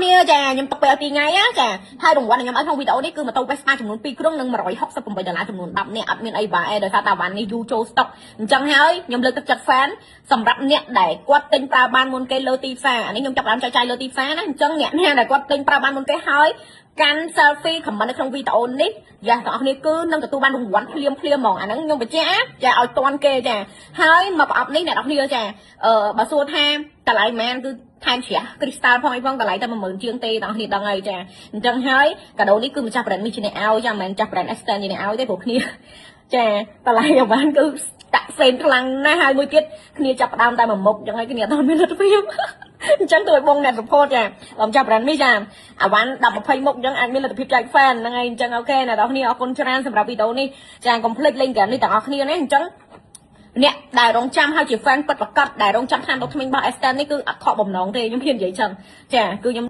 នេះចាខ្ញុំទុកពេល2ថ្ងៃចាហើយរង្វាន់ខ្ញុំឲ្យក្នុងវីដេអូនេះគឺម៉ូតូ Vespa ចំនួន2គ្រឿងនិង$168ចំនួន10នាក់អត់មានអីបាអេដោយសារតែវ៉ាន់នេះយូរចូលស្តុកអញ្ចឹងហើយខ្ញុំលើកទឹកចិត្ត fan សម្រាប់អ្នកដែលគាត់ទិញប្រើបានមុនគេលើទីផ្សារអានេះខ្ញុំចាប់ផ្ដើមចែកចាយលើទីផ្សារណាអញ្ចឹងអ្នកដែលគាត់ទិញប្រើបានមុនគេហើយកាន់ selfie comment នៅក្នុងវីដេអូនេះយ៉ាបងប្អូនគឺនឹងទទួលបានរង្វាន់ភ្លាមហ្មងអាហ្នឹងខ្ញុំបញ្ជាក់ចាឲ្យតន់គេចាហើយមកប្រអប់នេះអ្នកនរគ្នាចាបើសួរថាតម្លៃប៉ុន្មានគឺថែមជ្រះគ្រីស្តាល់ផងអីផងតម្លៃតែ10000ជាងទេបងប្អូនដឹងហើយចាអញ្ចឹងហើយកាដូនេះគឺម្ចាស់ brand នេះជាអ្នកឲ្យចាមិនមែនម្ចាស់ brand extend ជាអ្នកឲ្យទេព្រោះគ្នាចាតម្លៃឲ្យបានគឺតាក់ផ្សេងខ្លាំងណាស់ហើយមួយទៀតគ្នាចាប់ផ្ដើមតែមួយមុខអញ្ចឹងហើយគ្នាអត់មានលទ្ធភាពអញ្ចឹងទៅឲ្យបងអ្នក support ចាបើម្ចាស់ brand នេះចាអាវ៉ាន់10 20មុខអញ្ចឹងអាចមានលទ្ធភាពចែក fan ហ្នឹងហើយអញ្ចឹងអូខេអ្នកនរគ្នាអរគុណច្រើនសម្រាប់វីដេអូនេះចាកុំភ្លេចលេងហ្គេមនេះទាំងអស់គ្នាណាអញ្ចឹងអ្នកដែលរងចាំហើយជា fan ពិតប្រាកដដែលរងចាំឋានដុតថ្មីរបស់ Aston នេះគឺអត់ខកបំណងទេខ្ញុំហ៊ាននិយាយចឹងចាគឺខ្ញុំ